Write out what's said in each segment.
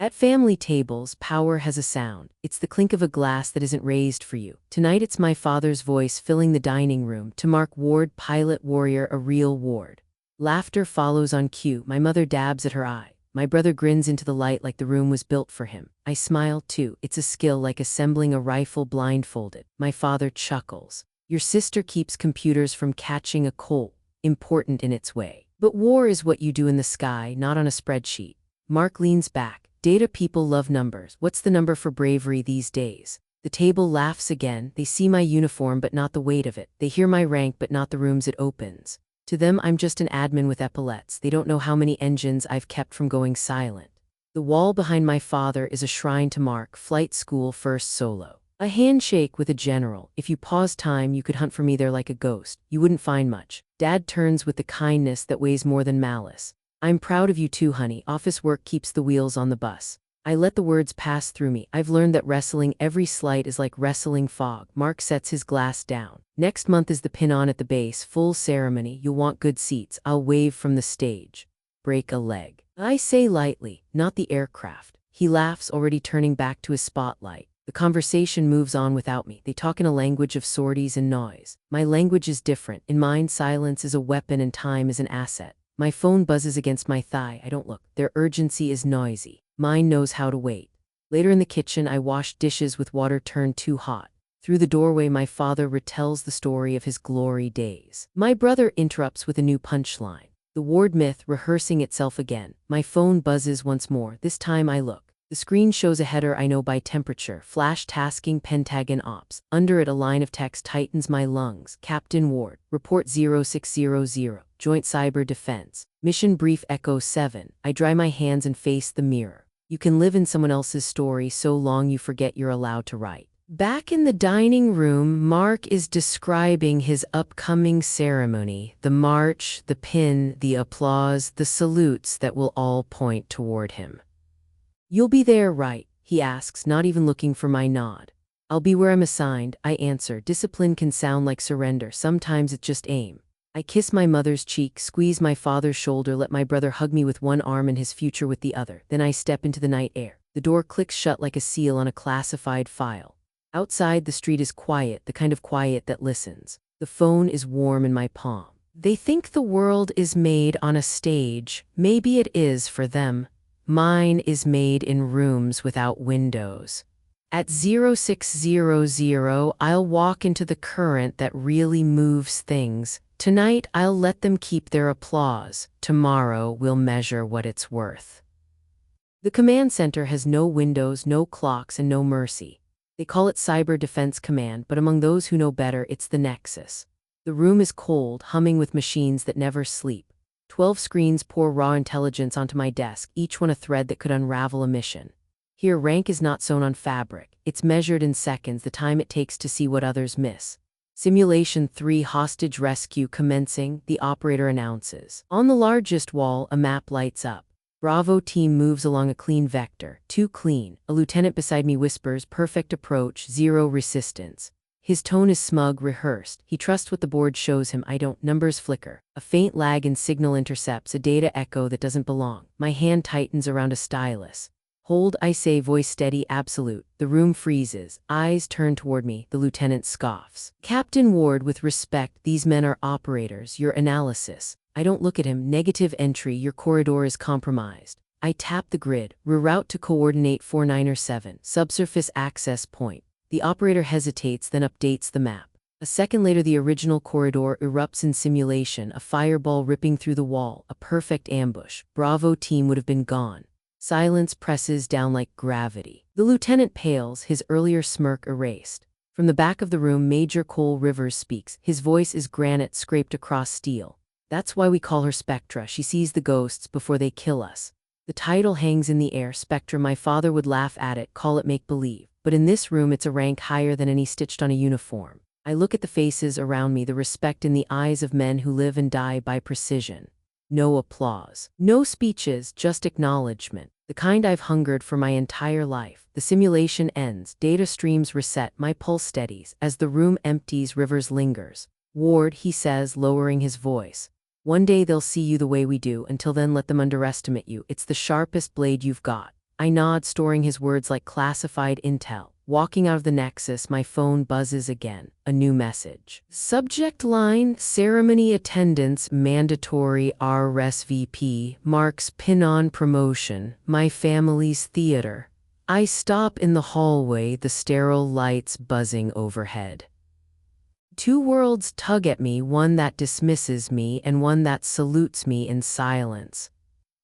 At family tables, power has a sound. It's the clink of a glass that isn't raised for you. Tonight it's my father's voice filling the dining room to mark Ward, pilot warrior, a real Ward. Laughter follows on cue. My mother dabs at her eye. My brother grins into the light like the room was built for him. I smile too. It's a skill like assembling a rifle blindfolded. My father chuckles. Your sister keeps computers from catching a cold, important in its way. But war is what you do in the sky, not on a spreadsheet. Mark leans back. Data people love numbers. What's the number for bravery these days? The table laughs again. They see my uniform but not the weight of it. They hear my rank but not the rooms it opens. To them, I'm just an admin with epaulets. They don't know how many engines I've kept from going silent. The wall behind my father is a shrine to Mark, flight school first solo. A handshake with a general. If you pause time, you could hunt for me there like a ghost. You wouldn't find much. Dad turns with the kindness that weighs more than malice. I'm proud of you too, honey. Office work keeps the wheels on the bus. I let the words pass through me. I've learned that wrestling every slight is like wrestling fog. Mark sets his glass down. Next month is the pin-on at the base, full ceremony. You'll want good seats. I'll wave from the stage. Break a leg. I say lightly, not the aircraft. He laughs, already turning back to his spotlight. The conversation moves on without me. They talk in a language of sorties and noise. My language is different. In mine, silence is a weapon and time is an asset. My phone buzzes against my thigh. I don't look. Their urgency is noisy. Mine knows how to wait. Later in the kitchen, I wash dishes with water turned too hot. Through the doorway, my father retells the story of his glory days. My brother interrupts with a new punchline. The Ward myth rehearsing itself again. My phone buzzes once more. This time I look. The screen shows a header I know by temperature. Flash tasking Pentagon Ops. Under it, a line of text tightens my lungs. Captain Ward. Report 0600. Joint Cyber Defense. Mission Brief Echo 7. I dry my hands and face the mirror. You can live in someone else's story so long you forget you're allowed to write. Back in the dining room, Mark is describing his upcoming ceremony. The march, the pin, the applause, the salutes that will all point toward him. You'll be there, right? He asks, not even looking for my nod. I'll be where I'm assigned, I answer. Discipline can sound like surrender. Sometimes it's just aim. I kiss my mother's cheek, squeeze my father's shoulder, let my brother hug me with one arm and his future with the other. Then I step into the night air. The door clicks shut like a seal on a classified file. Outside, the street is quiet, the kind of quiet that listens. The phone is warm in my palm. They think the world is made on a stage. Maybe it is for them. Mine is made in rooms without windows. At 0600, I'll walk into the current that really moves things. Tonight, I'll let them keep their applause. Tomorrow, we'll measure what it's worth. The command center has no windows, no clocks, and no mercy. They call it Cyber Defense Command, but among those who know better, it's the Nexus. The room is cold, humming with machines that never sleep. 12 screens pour raw intelligence onto my desk, each one a thread that could unravel a mission. Here, rank is not sewn on fabric. It's measured in seconds, the time it takes to see what others miss. Simulation 3 hostage rescue commencing, the operator announces. On the largest wall, a map lights up. Bravo team moves along a clean vector. Too clean. A lieutenant beside me whispers, perfect approach, zero resistance. His tone is smug, rehearsed. He trusts what the board shows him. I don't. Numbers flicker. A faint lag in signal intercepts, a data echo that doesn't belong. My hand tightens around a stylus. Hold, I say, voice steady, absolute. The room freezes. Eyes turn toward me. The lieutenant scoffs. Captain Ward, with respect, these men are operators. Your analysis. I don't look at him. Negative entry. Your corridor is compromised. I tap the grid. Reroute to coordinate 497. Subsurface access point. The operator hesitates, then updates the map. A second later, the original corridor erupts in simulation, a fireball ripping through the wall, a perfect ambush. Bravo team would have been gone. Silence presses down like gravity. The lieutenant pales, his earlier smirk erased. From the back of the room, Major Cole Rivers speaks. His voice is granite scraped across steel. That's why we call her Spectra. She sees the ghosts before they kill us. The title hangs in the air, Spectra. My father would laugh at it, call it make-believe. But in this room, it's a rank higher than any stitched on a uniform. I look at the faces around me, the respect in the eyes of men who live and die by precision. No applause. No speeches, just acknowledgement. The kind I've hungered for my entire life. The simulation ends, data streams reset, my pulse steadies. As the room empties, Rivers lingers. Ward, he says, lowering his voice. One day they'll see you the way we do. Until then, let them underestimate you. It's the sharpest blade you've got. I nod, storing his words like classified intel. Walking out of the Nexus, my phone buzzes again. A new message. Subject line: ceremony attendance mandatory RSVP. Mark's pin-on promotion. My family's theater. I stop in the hallway, the sterile lights buzzing overhead. Two worlds tug at me, one that dismisses me and one that salutes me in silence.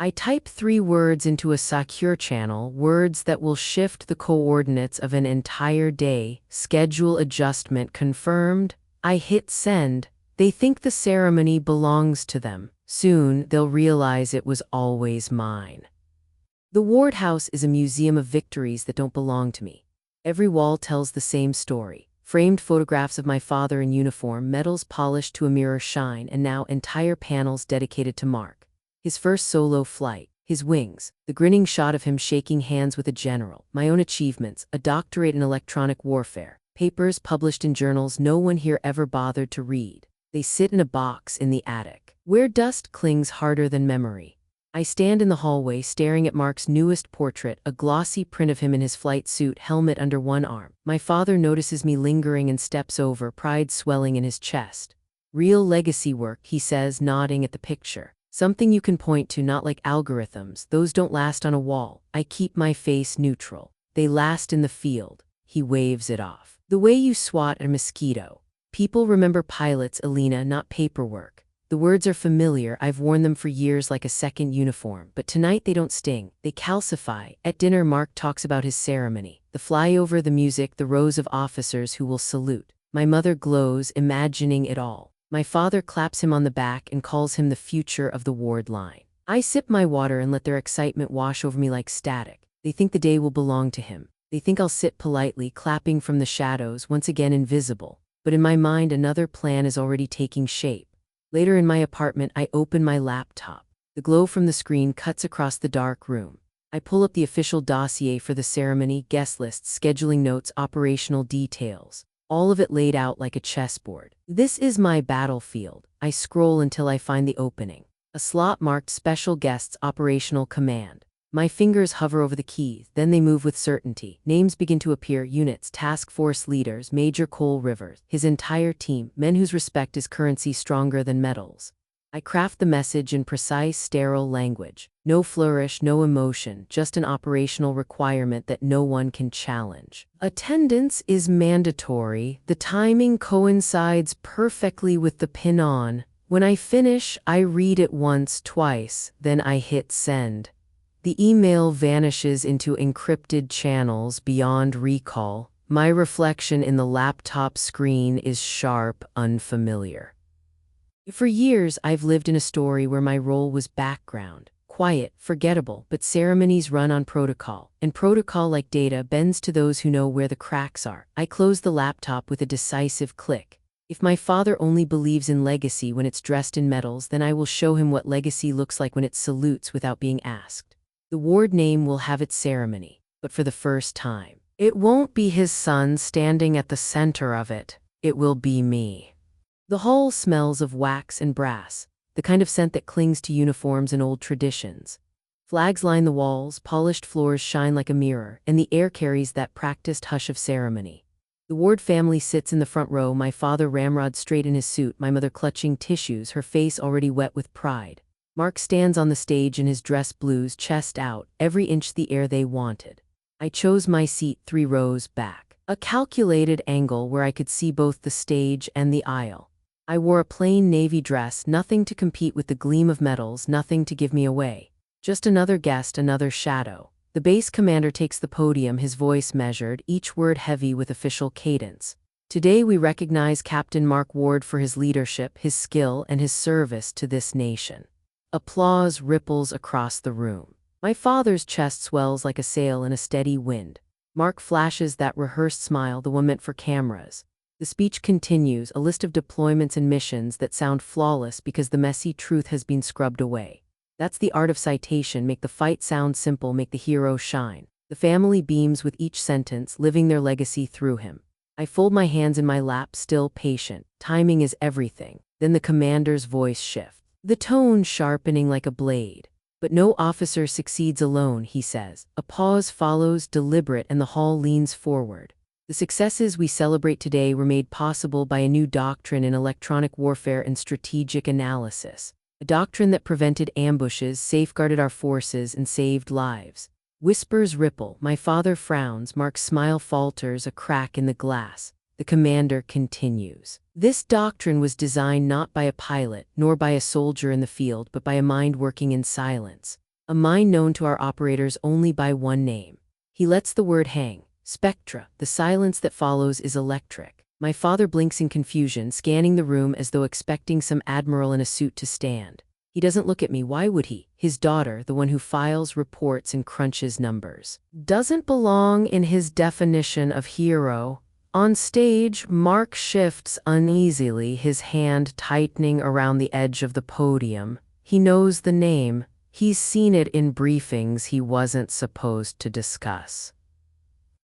I type 3 words into a secure channel, words that will shift the coordinates of an entire day. Schedule adjustment confirmed. I hit send. They think the ceremony belongs to them. Soon, they'll realize it was always mine. The Ward House is a museum of victories that don't belong to me. Every wall tells the same story. Framed photographs of my father in uniform, medals polished to a mirror shine, and now entire panels dedicated to Mark. His first solo flight, his wings, the grinning shot of him shaking hands with a general, my own achievements, a doctorate in electronic warfare, papers published in journals no one here ever bothered to read. They sit in a box in the attic, where dust clings harder than memory. I stand in the hallway staring at Mark's newest portrait, a glossy print of him in his flight suit, helmet under one arm. My father notices me lingering and steps over, pride swelling in his chest. Real legacy work, he says, nodding at the picture. Something you can point to, not like algorithms. Those don't last on a wall. I keep my face neutral. They last in the field. He waves it off. The way you swat a mosquito. People remember pilots, Alina, not paperwork. The words are familiar. I've worn them for years like a second uniform. But tonight they don't sting. They calcify. At dinner, Mark talks about his ceremony. The flyover, the music, the rows of officers who will salute. My mother glows, imagining it all. My father claps him on the back and calls him the future of the Ward line. I sip my water and let their excitement wash over me like static. They think the day will belong to him. They think I'll sit politely, clapping from the shadows, once again invisible. But in my mind, another plan is already taking shape. Later in my apartment, I open my laptop. The glow from the screen cuts across the dark room. I pull up the official dossier for the ceremony, guest lists, scheduling notes, operational details. All of it laid out like a chessboard. This is my battlefield. I scroll until I find the opening. A slot marked Special Guests Operational Command. My fingers hover over the keys, then they move with certainty. Names begin to appear: units, task force leaders, Major Cole Rivers, his entire team, men whose respect is currency stronger than metals. I craft the message in precise, sterile language. No flourish, no emotion, just an operational requirement that no one can challenge. Attendance is mandatory. The timing coincides perfectly with the pin-on. When I finish, I read it once, twice, then I hit send. The email vanishes into encrypted channels beyond recall. My reflection in the laptop screen is sharp, unfamiliar. For years, I've lived in a story where my role was background, quiet, forgettable, but ceremonies run on protocol, and protocol, like data, bends to those who know where the cracks are. I close the laptop with a decisive click. If my father only believes in legacy when it's dressed in metals, then I will show him what legacy looks like when it salutes without being asked. The Ward name will have its ceremony, but for the first time. It won't be his son standing at the center of it. It will be me. The hall smells of wax and brass, the kind of scent that clings to uniforms and old traditions. Flags line the walls, polished floors shine like a mirror, and the air carries that practiced hush of ceremony. The Ward family sits in the front row, my father ramrod straight in his suit, my mother clutching tissues, her face already wet with pride. Mark stands on the stage in his dress blues, chest out, every inch the air they wanted. I chose my seat 3 rows back, a calculated angle where I could see both the stage and the aisle. I wore a plain navy dress, nothing to compete with the gleam of metals, nothing to give me away. Just another guest, another shadow. The base commander takes the podium, his voice measured, each word heavy with official cadence. Today we recognize Captain Mark Ward for his leadership, his skill, and his service to this nation. Applause ripples across the room. My father's chest swells like a sail in a steady wind. Mark flashes that rehearsed smile, the one meant for cameras. The speech continues, a list of deployments and missions that sound flawless because the messy truth has been scrubbed away. That's the art of citation: make the fight sound simple, make the hero shine. The family beams with each sentence, living their legacy through him. I fold my hands in my lap, still patient. Timing is everything. Then the commander's voice shifts, the tone sharpening like a blade. But no officer succeeds alone, he says. A pause follows, deliberate, and the hall leans forward. The successes we celebrate today were made possible by a new doctrine in electronic warfare and strategic analysis. A doctrine that prevented ambushes, safeguarded our forces, and saved lives. Whispers ripple, my father frowns, Mark's smile falters, a crack in the glass. The commander continues. This doctrine was designed not by a pilot, nor by a soldier in the field, but by a mind working in silence. A mind known to our operators only by one name. He lets the word hang. Spectra. The silence that follows is electric. My father blinks in confusion, scanning the room as though expecting some admiral in a suit to stand. He doesn't look at me. Why would he? His daughter, the one who files reports and crunches numbers, doesn't belong in his definition of hero. On stage, Mark shifts uneasily, his hand tightening around the edge of the podium. He knows the name. He's seen it in briefings he wasn't supposed to discuss.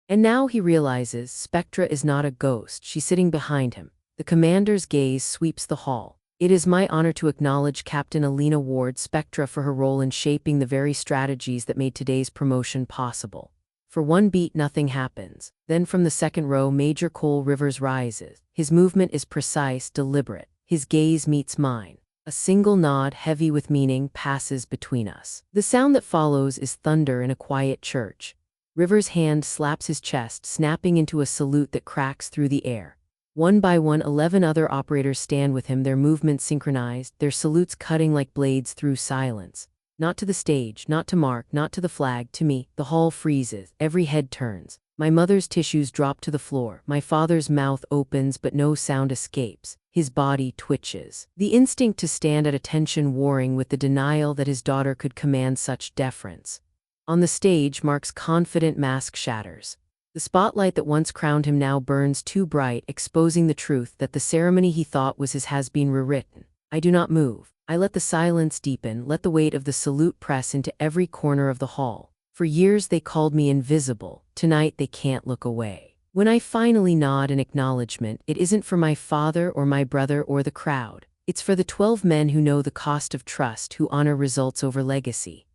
And now he realizes Spectra is not a ghost. She's sitting behind him. The commander's gaze sweeps the hall. It is my honor to acknowledge Captain Alina Ward Spectra for her role in shaping the very strategies that made today's promotion possible. For one beat, nothing happens. Then from the second row, Major Cole Rivers rises. His movement is precise, deliberate. His gaze meets mine. A single nod, heavy with meaning, passes between us. The sound that follows is thunder in a quiet church. Rivers' hand slaps his chest, snapping into a salute that cracks through the air. One by one, 11 other operators stand with him, their movements synchronized, their salutes cutting like blades through silence. Not to the stage, not to Mark, not to the flag, to me. The hall freezes, every head turns. My mother's tissues drop to the floor. My father's mouth opens, but no sound escapes. His body twitches. The instinct to stand at attention warring with the denial that his daughter could command such deference. On the stage, Mark's confident mask shatters. The spotlight that once crowned him now burns too bright, exposing the truth that the ceremony he thought was his has been rewritten. I do not move. I let the silence deepen, let the weight of the salute press into every corner of the hall. For years they called me invisible. Tonight they can't look away. When I finally nod in acknowledgement, it isn't for my father or my brother or the crowd. It's for the 12 men who know the cost of trust, who honor results over legacy.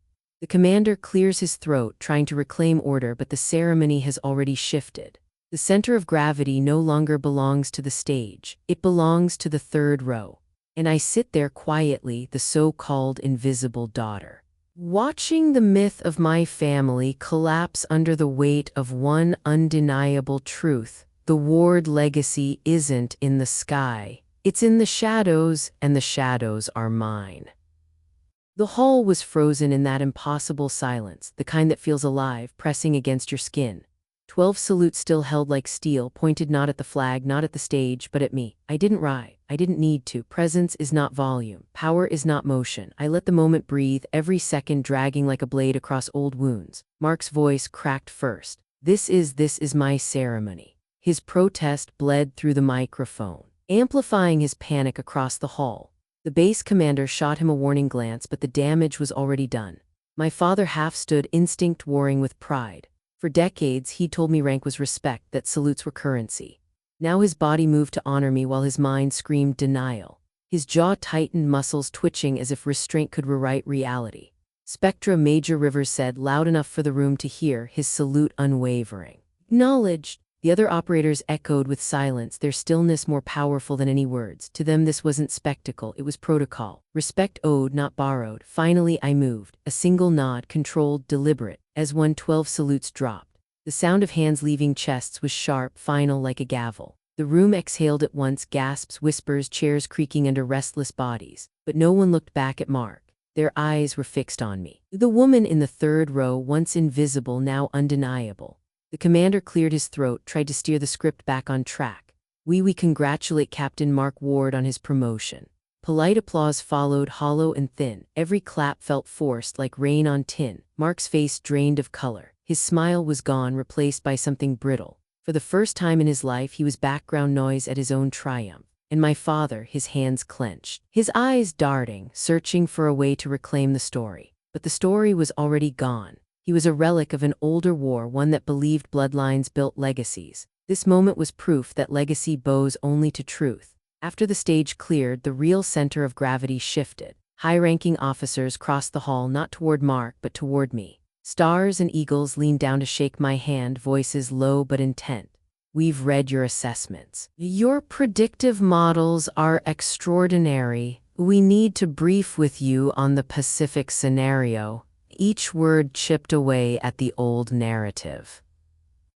The commander clears his throat, trying to reclaim order, but the ceremony has already shifted. The center of gravity no longer belongs to the stage. It belongs to the third row. And I sit there quietly, the so-called invisible daughter, watching the myth of my family collapse under the weight of one undeniable truth. The Ward legacy isn't in the sky. It's in the shadows, and the shadows are mine. The hall was frozen in that impossible silence, the kind that feels alive, pressing against your skin. 12 salutes still held like steel, pointed not at the flag, not at the stage, but at me. I didn't ride. I didn't need to. Presence is not volume. Power is not motion. I let the moment breathe, every second dragging like a blade across old wounds. Mark's voice cracked first. This is my ceremony. His protest bled through the microphone, amplifying his panic across the hall. The base commander shot him a warning glance, but the damage was already done. My father half stood, instinct warring with pride. For decades, he told me rank was respect, that salutes were currency. Now his body moved to honor me while his mind screamed denial. His jaw tightened, muscles twitching as if restraint could rewrite reality. Spectra, Major Rivers said, loud enough for the room to hear, his salute unwavering. Acknowledged. The other operators echoed with silence, their stillness more powerful than any words. To them this wasn't spectacle, it was protocol. Respect owed, not borrowed. Finally I moved, a single nod, controlled, deliberate, as when 12 salutes dropped. The sound of hands leaving chests was sharp, final like a gavel. The room exhaled at once, gasps, whispers, chairs creaking under restless bodies. But no one looked back at Mark. Their eyes were fixed on me. The woman in the third row, once invisible, now undeniable. The commander cleared his throat, tried to steer the script back on track. We congratulate Captain Mark Ward on his promotion. Polite applause followed, hollow and thin. Every clap felt forced, like rain on tin. Mark's face drained of color. His smile was gone, replaced by something brittle. For the first time in his life, he was background noise at his own triumph. And my father, his hands clenched, his eyes darting, searching for a way to reclaim the story. But the story was already gone. He was a relic of an older war, one that believed bloodlines built legacies. This moment was proof that legacy bows only to truth. After the stage cleared, the real center of gravity shifted. High-ranking officers crossed the hall not toward Mark but toward me. Stars and eagles leaned down to shake my hand, voices low but intent. "We've read your assessments. Your predictive models are extraordinary. We need to brief with you on the Pacific scenario." Each word chipped away at the old narrative.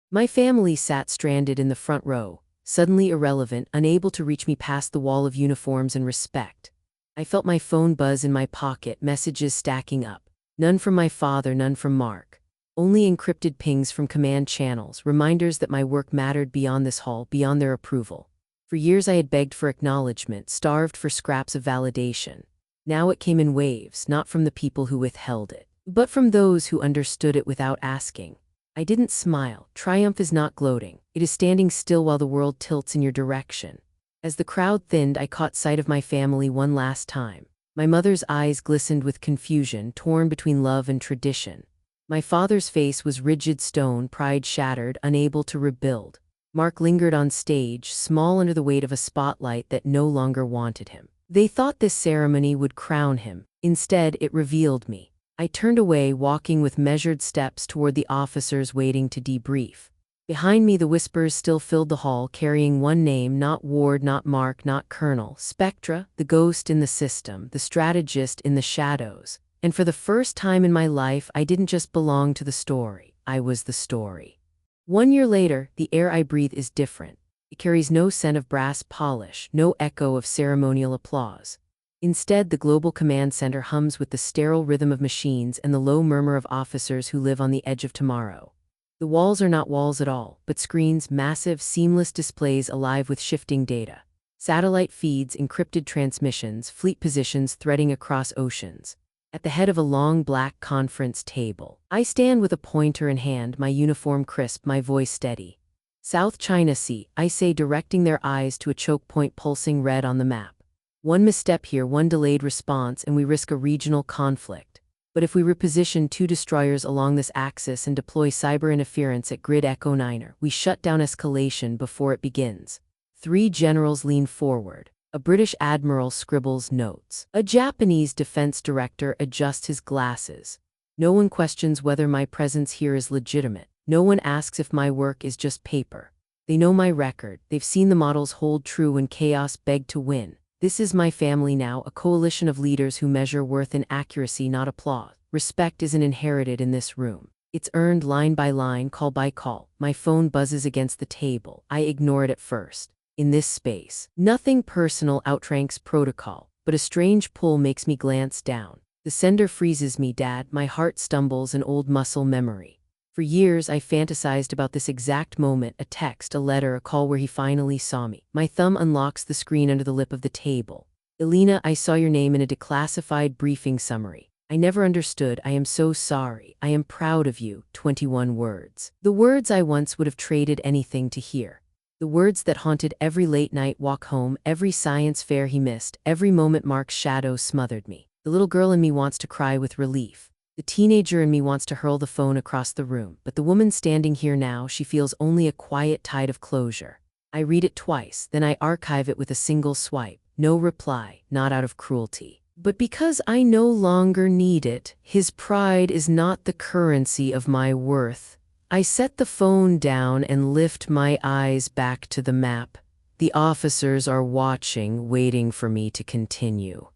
My family sat stranded in the front row, suddenly irrelevant, unable to reach me past the wall of uniforms and respect. I felt my phone buzz in my pocket, messages stacking up. None from my father, none from Mark. Only encrypted pings from command channels, reminders that my work mattered beyond this hall, beyond their approval. For years I had begged for acknowledgement, starved for scraps of validation. Now it came in waves, not from the people who withheld it, but from those who understood it without asking. I didn't smile. Triumph is not gloating. It is standing still while the world tilts in your direction. As the crowd thinned, I caught sight of my family one last time. My mother's eyes glistened with confusion, torn between love and tradition. My father's face was rigid stone, pride shattered, unable to rebuild. Mark lingered on stage, small under the weight of a spotlight that no longer wanted him. They thought this ceremony would crown him. Instead, it revealed me. I turned away, walking with measured steps toward the officers waiting to debrief. Behind me, the whispers still filled the hall, carrying one name, not Ward, not Mark, not Colonel. Spectra, the ghost in the system, the strategist in the shadows. And for the first time in my life, I didn't just belong to the story. I was the story. 1 year later, the air I breathe is different. It carries no scent of brass polish, no echo of ceremonial applause. Instead, the global command center hums with the sterile rhythm of machines and the low murmur of officers who live on the edge of tomorrow. The walls are not walls at all, but screens, massive, seamless displays alive with shifting data. Satellite feeds, encrypted transmissions, fleet positions threading across oceans. At the head of a long black conference table, I stand with a pointer in hand, my uniform crisp, my voice steady. "South China Sea," I say, directing their eyes to a choke point pulsing red on the map. One misstep here, one delayed response, and we risk a regional conflict. But if we reposition 2 destroyers along this axis and deploy cyber interference at Grid Echo 9, we shut down escalation before it begins. 3 generals lean forward. A British admiral scribbles notes. A Japanese defense director adjusts his glasses. No one questions whether my presence here is legitimate. No one asks if my work is just paper. They know my record. They've seen the models hold true when chaos begged to win. This is my family now, a coalition of leaders who measure worth in accuracy, not applause. Respect isn't inherited in this room. It's earned line by line, call by call. My phone buzzes against the table. I ignore it at first. In this space, nothing personal outranks protocol, but a strange pull makes me glance down. The sender freezes me, Dad. My heart stumbles, an old muscle memory. For years, I fantasized about this exact moment, a text, a letter, a call where he finally saw me. My thumb unlocks the screen under the lip of the table. "Elena, I saw your name in a declassified briefing summary. I never understood. I am so sorry. I am proud of you." 21 words. The words I once would have traded anything to hear. The words that haunted every late-night walk home, every science fair he missed, every moment Mark's shadow smothered me. The little girl in me wants to cry with relief. The teenager in me wants to hurl the phone across the room, but the woman standing here now, she feels only a quiet tide of closure. I read it twice, then I archive it with a single swipe. No reply, not out of cruelty, but because I no longer need it. His pride is not the currency of my worth. I set the phone down and lift my eyes back to the map. The officers are watching, waiting for me to continue.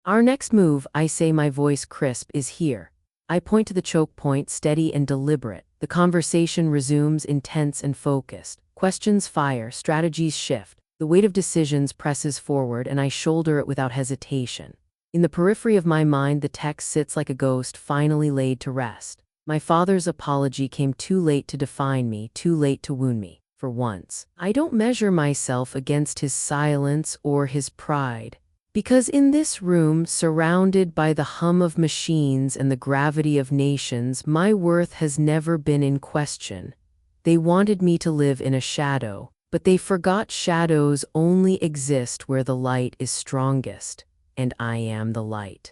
"Our next move," I say, my voice crisp, "is here." I point to the choke point, steady and deliberate. The conversation resumes, intense and focused. Questions fire, strategies shift. The weight of decisions presses forward, and I shoulder it without hesitation. In the periphery of my mind, the text sits like a ghost, finally laid to rest. My father's apology came too late to define me, too late to wound me. For once, I don't measure myself against his silence or his pride. Because in this room, surrounded by the hum of machines and the gravity of nations, my worth has never been in question. They wanted me to live in a shadow, but they forgot shadows only exist where the light is strongest, and I am the light.